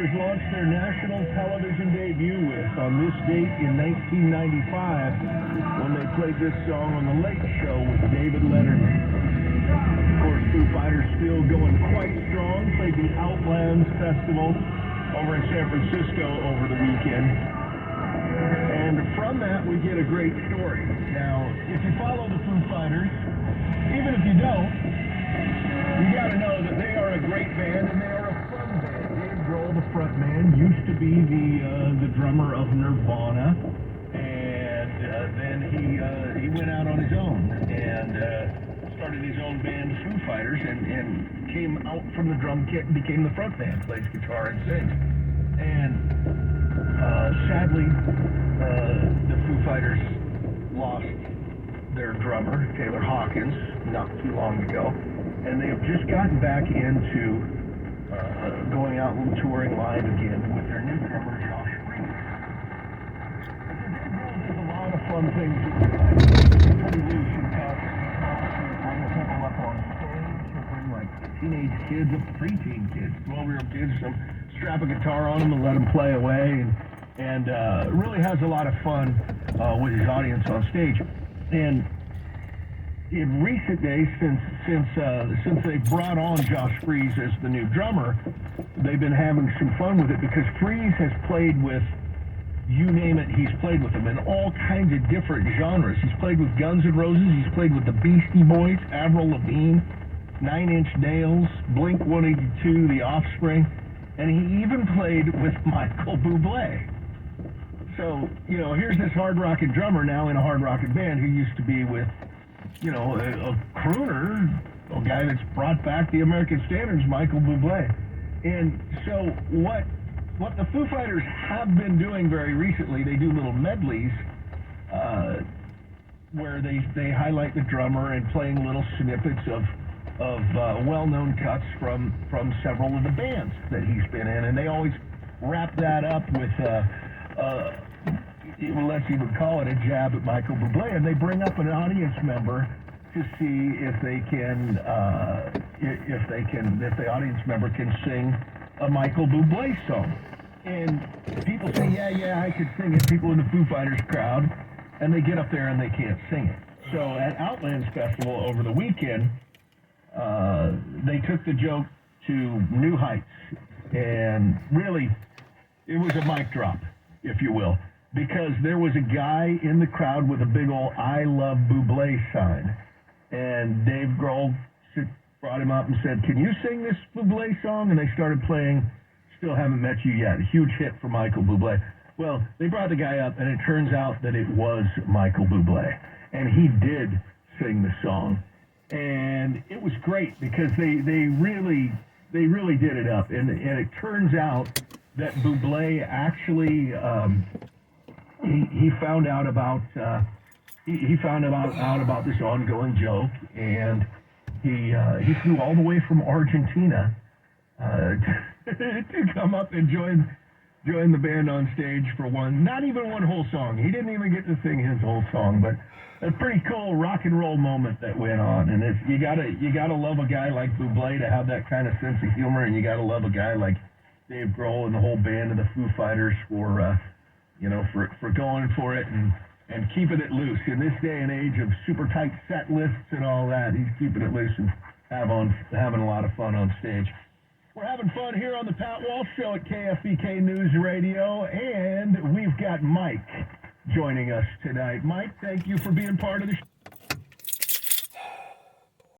Fighters launched their national television debut with on this date in 1995 when they played this song on The Late Show with David Letterman. Of course, Foo Fighters still going quite strong, played the Outlands Festival over in San Francisco over the weekend. And from that, we get a great story. Now, if you follow the Foo Fighters, even if you don't, you got to know that they are a great band and they are a fun band. Dave Grohl, the front man, used to be the drummer of Nirvana, and then he went out on his own and started his own band, Foo Fighters, and came out from the drum kit and became the front man, plays guitar and sings. And sadly, the Foo Fighters lost their drummer, Taylor Hawkins, not too long ago. And they have just gotten back into going out and touring live again with their new drummer, Josh Freese. There's a lot of fun things that we like. Pretty loose and tough. Bring people up on stage. He'll bring like teenage kids, preteen kids, 12-year-old kids, strap a guitar on them and let them play away. And really has a lot of fun with his audience on stage. And in recent days, since they brought on Josh Freese as the new drummer, they've been having some fun with it because Freese has played with, you name it, he's played with them in all kinds of different genres. He's played with Guns N' Roses, he's played with the Beastie Boys, Avril Lavigne, Nine Inch Nails, Blink-182, The Offspring, and he even played with Michael Bublé. So, you know, here's this hard-rocking drummer now in a hard-rocking band who used to be with, you know, a crooner, a guy that's brought back the American standards, Michael Bublé. And so what the Foo Fighters have been doing very recently, they do little medleys where they highlight the drummer and playing little snippets of well-known cuts from several of the bands that he's been in. And they always wrap that up with let's even call it a jab at Michael Bublé, and they bring up an audience member to see if the audience member can sing a Michael Bublé song. And people say, yeah, I could sing it. People in the Foo Fighters crowd, and they get up there and they can't sing it. So at Outlands Festival over the weekend, they took the joke to new heights, and really, it was a mic drop, if you will. Because there was a guy in the crowd with a big old I Love Bublé sign. And Dave Grohl brought him up and said, can you sing this Bublé song? And they started playing Still Haven't Met You Yet, a huge hit for Michael Bublé. Well, they brought the guy up, and it turns out that it was Michael Bublé. And he did sing the song. And it was great because they really did it up. And it turns out that Bublé actually... He found out about about this ongoing joke, and he flew all the way from Argentina to come up and join the band on stage for not even one whole song. He didn't even get to sing his whole song, but a pretty cool rock and roll moment that went on. And you gotta love a guy like Bublé to have that kind of sense of humor, and you gotta love a guy like Dave Grohl and the whole band of the Foo Fighters for going for it and keeping it loose. In this day and age of super tight set lists and all that, he's keeping it loose and having a lot of fun on stage. We're having fun here on the Pat Walsh Show at KFBK News Radio, and we've got Mike joining us tonight. Mike, thank you for being part of the show.